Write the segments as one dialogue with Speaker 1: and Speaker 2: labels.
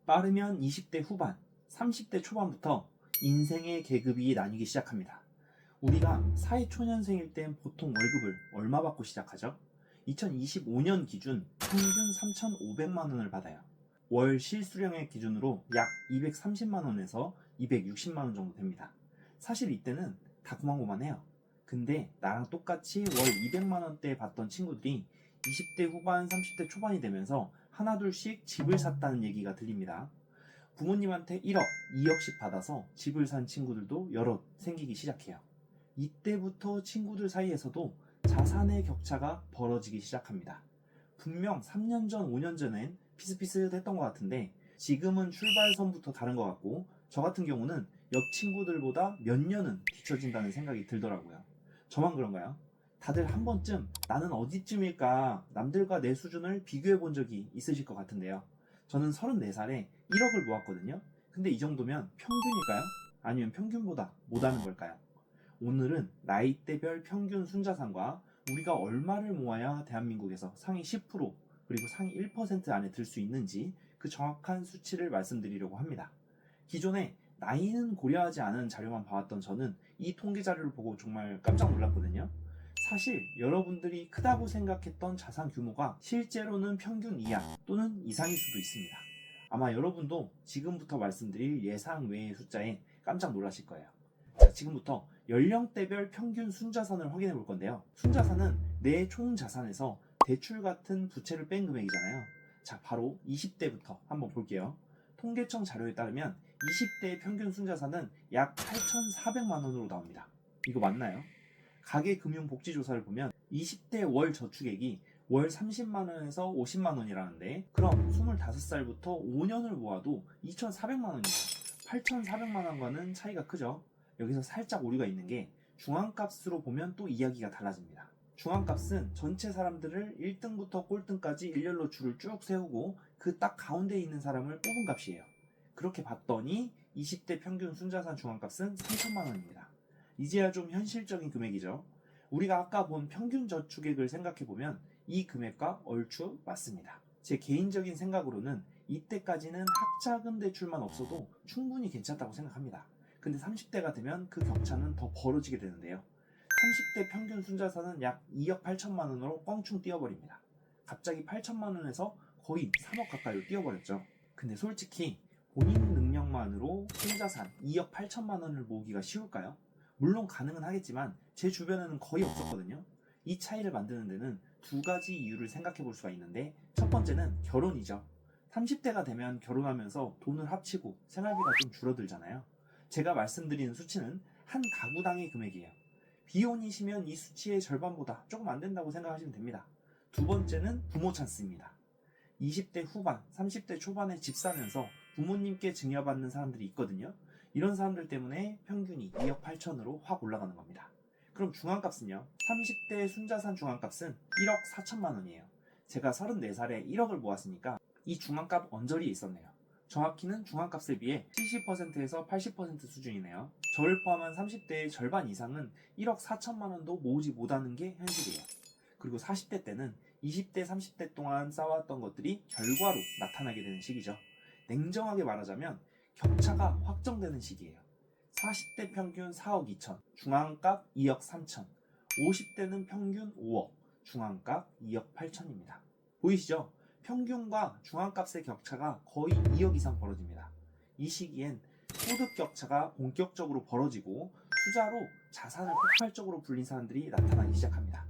Speaker 1: 빠르면 20대 후반, 30대 초반부터 인생의 계급이 나뉘기 시작합니다. 우리가 사회초년생일 땐 보통 월급을 얼마 받고 시작하죠? 2025년 기준 평균 3,500만 원을 받아요. 월 실수령액 기준으로 약 230만 원에서 260만 원 정도 됩니다. 사실 이때는 다 고만고만해요. 근데 나랑 똑같이 월 200만 원대 받던 친구들이 20대 후반, 30대 초반이 되면서 하나둘씩 집을 샀다는 얘기가 들립니다. 부모님한테 1억, 2억씩 받아서 집을 산 친구들도 여럿 생기기 시작해요. 이때부터 친구들 사이에서도 자산의 격차가 벌어지기 시작합니다. 분명 3년 전, 5년 전엔 비슷비슷했던 것 같은데 지금은 출발선부터 다른 것 같고 저 같은 경우는 옆 친구들보다 몇 년은 뒤처진다는 생각이 들더라고요. 저만 그런가요? 다들 한 번쯤 나는 어디쯤일까 남들과 내 수준을 비교해 본 적이 있으실 것 같은데요. 저는 34살에 1억을 모았거든요. 근데 이 정도면 평균일까요? 아니면 평균보다 못하는 걸까요? 오늘은 나이대별 평균 순자산과 우리가 얼마를 모아야 대한민국에서 상위 10% 그리고 상위 1% 안에 들 수 있는지 그 정확한 수치를 말씀드리려고 합니다. 기존에 나이는 고려하지 않은 자료만 봐왔던 저는 이 통계 자료를 보고 정말 깜짝 놀랐거든요. 사실 여러분들이 크다고 생각했던 자산 규모가 실제로는 평균 이하 또는 이상일 수도 있습니다. 아마 여러분도 지금부터 말씀드릴 예상 외의 숫자에 깜짝 놀라실 거예요. 자, 지금부터 연령대별 평균 순자산을 확인해 볼 건데요. 순자산은 내 총 자산에서 대출 같은 부채를 뺀 금액이잖아요. 자, 바로 20대부터 한번 볼게요. 통계청 자료에 따르면 20대의 평균 순자산은 약 8,400만 원으로 나옵니다. 이거 맞나요? 가계금융복지조사를 보면 20대 월 저축액이 월 30만 원에서 50만 원이라는데 그럼 25살부터 5년을 모아도 2,400만 원이에요. 8,400만 원과는 차이가 크죠. 여기서 살짝 오류가 있는 게 중앙값으로 보면 또 이야기가 달라집니다. 중앙값은 전체 사람들을 1등부터 꼴등까지 일렬로 줄을 쭉 세우고 그 딱 가운데에 있는 사람을 뽑은 값이에요. 그렇게 봤더니 20대 평균 순자산 중앙값은 3천만 원입니다. 이제야 좀 현실적인 금액이죠. 우리가 아까 본 평균 저축액을 생각해보면 이 금액과 얼추 맞습니다. 제 개인적인 생각으로는 이때까지는 학자금 대출만 없어도 충분히 괜찮다고 생각합니다. 근데 30대가 되면 그 격차는 더 벌어지게 되는데요. 30대 평균 순자산은 약 2억 8천만 원으로 껑충 뛰어버립니다. 갑자기 8천만 원에서 거의 3억 가까이로 뛰어버렸죠. 근데 솔직히 본인 능력만으로 순자산 2억 8천만 원을 모으기가 쉬울까요? 물론 가능은 하겠지만 제 주변에는 거의 없었거든요. 이 차이를 만드는 데는 두 가지 이유를 생각해 볼 수가 있는데 첫 번째는 결혼이죠. 30대가 되면 결혼하면서 돈을 합치고 생활비가 좀 줄어들잖아요. 제가 말씀드리는 수치는 한 가구당의 금액이에요. 비혼이시면 이 수치의 절반보다 조금 안 된다고 생각하시면 됩니다. 두 번째는 부모 찬스입니다. 20대 후반, 30대 초반에 집 사면서 부모님께 증여받는 사람들이 있거든요. 이런 사람들 때문에 평균이 2억 8천으로 확 올라가는 겁니다. 그럼 중앙값은요? 30대 순자산 중앙값은 1억 4천만 원이에요. 제가 34살에 1억을 모았으니까 이 중앙값 언저리에 있었네요. 정확히는 중앙값에 비해 70%에서 80% 수준이네요. 저를 포함한 30대의 절반 이상은 1억 4천만 원도 모으지 못하는 게 현실이에요. 그리고 40대 때는 20대, 30대 동안 쌓아왔던 것들이 결과로 나타나게 되는 시기죠. 냉정하게 말하자면 격차가 확정되는 시기예요. 40대 평균 4억 2천, 중앙값 2억 3천, 50대는 평균 5억, 중앙값 2억 8천입니다. 보이시죠? 평균과 중앙값의 격차가 거의 2억 이상 벌어집니다. 이 시기엔 소득 격차가 본격적으로 벌어지고 투자로 자산을 폭발적으로 불린 사람들이 나타나기 시작합니다.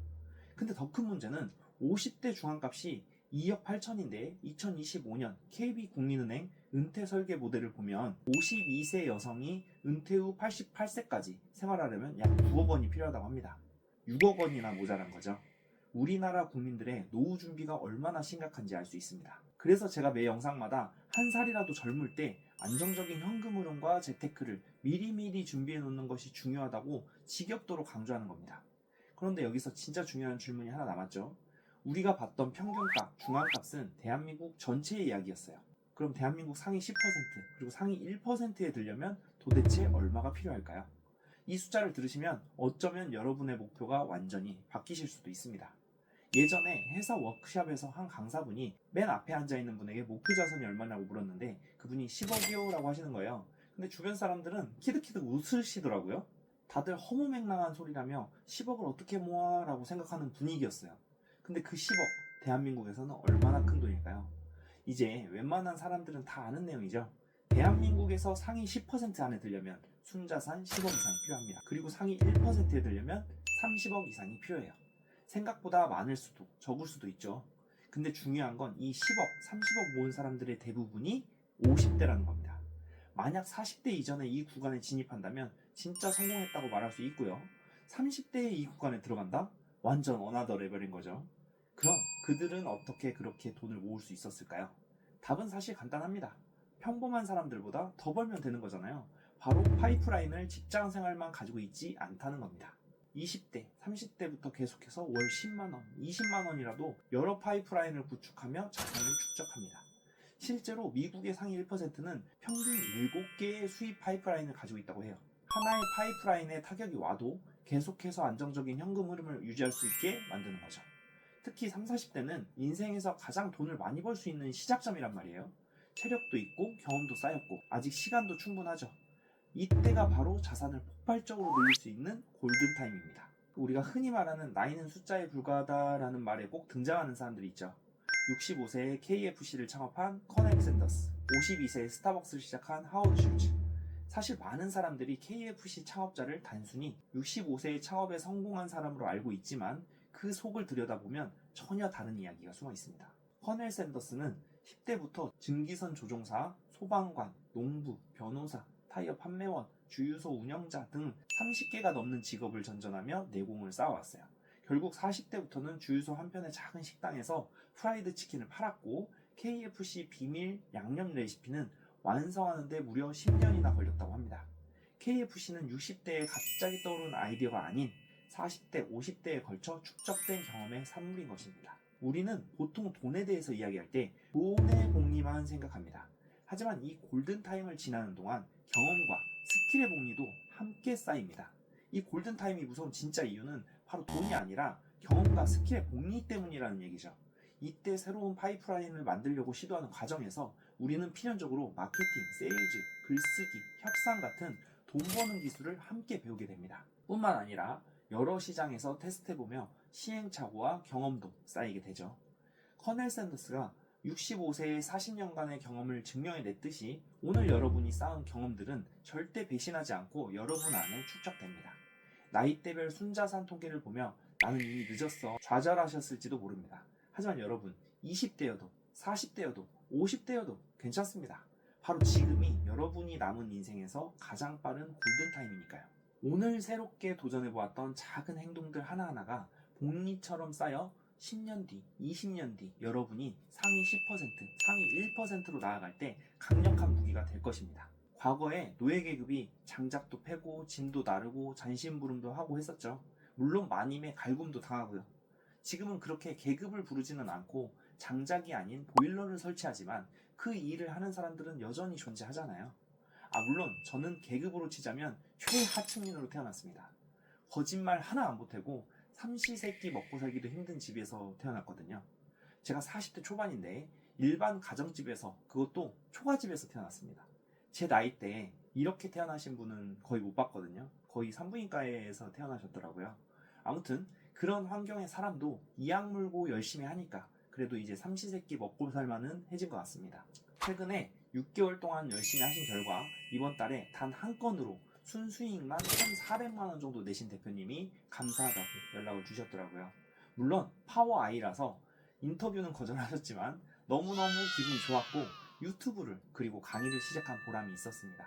Speaker 1: 근데 더 큰 문제는 50대 중앙값이 2억 8천인데 2025년 KB국민은행 은퇴 설계 모델을 보면 52세 여성이 은퇴 후 88세까지 생활하려면 약 9억 원이 필요하다고 합니다. 6억 원이나 모자란 거죠. 우리나라 국민들의 노후 준비가 얼마나 심각한지 알 수 있습니다. 그래서 제가 매 영상마다 한 살이라도 젊을 때 안정적인 현금 흐름과 재테크를 미리미리 준비해 놓는 것이 중요하다고 지겹도록 강조하는 겁니다. 그런데 여기서 진짜 중요한 질문이 하나 남았죠. 우리가 봤던 평균값, 중앙값은 대한민국 전체의 이야기였어요. 그럼 대한민국 상위 10% 그리고 상위 1%에 들려면 도대체 얼마가 필요할까요? 이 숫자를 들으시면 어쩌면 여러분의 목표가 완전히 바뀌실 수도 있습니다. 예전에 회사 워크숍에서 한 강사분이 맨 앞에 앉아있는 분에게 목표 자산이 얼마냐고 물었는데 그분이 10억이요 라고 하시는 거예요. 근데 주변 사람들은 키득키득 웃으시더라고요. 다들 허무맹랑한 소리라며 10억을 어떻게 모아 라고 생각하는 분위기였어요. 근데 그 10억, 대한민국에서는 얼마나 큰 돈일까요? 이제 웬만한 사람들은 다 아는 내용이죠. 대한민국에서 상위 10% 안에 들려면 순자산 10억 이상이 필요합니다. 그리고 상위 1%에 들려면 30억 이상이 필요해요. 생각보다 많을 수도 적을 수도 있죠. 근데 중요한 건 이 10억, 30억 모은 사람들의 대부분이 50대라는 겁니다. 만약 40대 이전에 이 구간에 진입한다면 진짜 성공했다고 말할 수 있고요. 30대에 이 구간에 들어간다? 완전 어나더 레벨인 거죠. 그럼 그들은 어떻게 그렇게 돈을 모을 수 있었을까요? 답은 사실 간단합니다. 평범한 사람들보다 더 벌면 되는 거잖아요. 바로 파이프라인을 직장 생활만 가지고 있지 않다는 겁니다. 20대, 30대부터 계속해서 월 10만원, 20만원이라도 여러 파이프라인을 구축하며 자산을 축적합니다. 실제로 미국의 상위 1%는 평균 7개의 수입 파이프라인을 가지고 있다고 해요. 하나의 파이프라인에 타격이 와도 계속해서 안정적인 현금 흐름을 유지할 수 있게 만드는 거죠. 특히 30, 40대는 인생에서 가장 돈을 많이 벌 수 있는 시작점이란 말이에요. 체력도 있고 경험도 쌓였고 아직 시간도 충분하죠. 이때가 바로 자산을 폭발적으로 늘릴 수 있는 골든타임입니다. 우리가 흔히 말하는 나이는 숫자에 불과하다라는 말에 꼭 등장하는 사람들이 있죠. 65세에 KFC를 창업한 커넬 샌더스, 52세에 스타벅스를 시작한 하워드 슐츠. 사실 많은 사람들이 KFC 창업자를 단순히 65세의 창업에 성공한 사람으로 알고 있지만 그 속을 들여다보면 전혀 다른 이야기가 숨어 있습니다. 커넬 샌더스는 10대부터 증기선 조종사, 소방관, 농부, 변호사, 타이어 판매원, 주유소 운영자 등 30개가 넘는 직업을 전전하며 내공을 쌓아왔어요. 결국 40대부터는 주유소 한편의 작은 식당에서 프라이드 치킨을 팔았고 KFC 비밀 양념 레시피는 완성하는데 무려 10년이나 걸렸다고 합니다. KFC는 60대에 갑자기 떠오른 아이디어가 아닌 40대, 50대에 걸쳐 축적된 경험의 산물인 것입니다. 우리는 보통 돈에 대해서 이야기할 때 돈의 복리만 생각합니다. 하지만 이 골든타임을 지나는 동안 경험과 스킬의 복리도 함께 쌓입니다. 이 골든타임이 무서운 진짜 이유는 바로 돈이 아니라 경험과 스킬의 복리 때문이라는 얘기죠. 이때 새로운 파이프라인을 만들려고 시도하는 과정에서 우리는 필연적으로 마케팅, 세일즈, 글쓰기, 협상 같은 돈 버는 기술을 함께 배우게 됩니다. 뿐만 아니라 여러 시장에서 테스트해보며 시행착오와 경험도 쌓이게 되죠. 커넬 샌더스가 65세의 40년간의 경험을 증명해냈듯이 오늘 여러분이 쌓은 경험들은 절대 배신하지 않고 여러분 안에 축적됩니다. 나이대별 순자산 통계를 보며 나는 이미 늦었어 좌절하셨을지도 모릅니다. 하지만 여러분 20대여도 40대여도 50대여도 괜찮습니다. 바로 지금이 여러분이 남은 인생에서 가장 빠른 골든타임이니까요. 오늘 새롭게 도전해보았던 작은 행동들 하나하나가 복리처럼 쌓여 10년 뒤, 20년 뒤 여러분이 상위 10%, 상위 1%로 나아갈 때 강력한 무기가 될 것입니다. 과거에 노예 계급이 장작도 패고 짐도 나르고 잔심부름도 하고 했었죠. 물론 마님의 갈굼도 당하고요. 지금은 그렇게 계급을 부르지는 않고 장작이 아닌 보일러를 설치하지만 그 일을 하는 사람들은 여전히 존재하잖아요. 물론 저는 계급으로 치자면 최하층민으로 태어났습니다. 거짓말 하나 안 보태고 삼시세끼 먹고 살기도 힘든 집에서 태어났거든요. 제가 40대 초반인데 일반 가정집에서, 그것도 초가집에서 태어났습니다. 제 나이 때 이렇게 태어나신 분은 거의 못 봤거든요. 거의 산부인과에서 태어나셨더라고요. 아무튼 그런 환경의 사람도 이악 물고 열심히 하니까 그래도 이제 삼시세끼 먹고 살만은 해진 것 같습니다. 최근에 6개월 동안 열심히 하신 결과 이번 달에 단 한 건으로 순수익만 1,400만 원 정도 내신 대표님이 감사하다고 연락을 주셨더라고요. 물론 파워 아이라서 인터뷰는 거절하셨지만 너무너무 기분이 좋았고 유튜브를 그리고 강의를 시작한 보람이 있었습니다.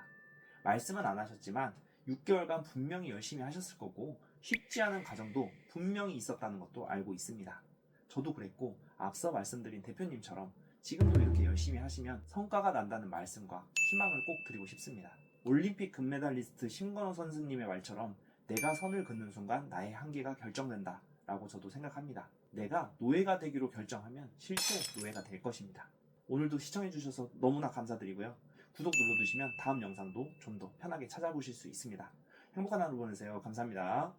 Speaker 1: 말씀은 안 하셨지만 6개월간 분명히 열심히 하셨을 거고 쉽지 않은 과정도 분명히 있었다는 것도 알고 있습니다. 저도 그랬고 앞서 말씀드린 대표님처럼 지금도 이렇게 열심히 하시면 성과가 난다는 말씀과 희망을 꼭 드리고 싶습니다. 올림픽 금메달리스트 심건호 선수님의 말처럼 내가 선을 긋는 순간 나의 한계가 결정된다 라고 저도 생각합니다. 내가 노예가 되기로 결정하면 실제 노예가 될 것입니다. 오늘도 시청해주셔서 너무나 감사드리고요. 구독 눌러두시면 다음 영상도 좀 더 편하게 찾아보실 수 있습니다. 행복한 하루 보내세요. 감사합니다.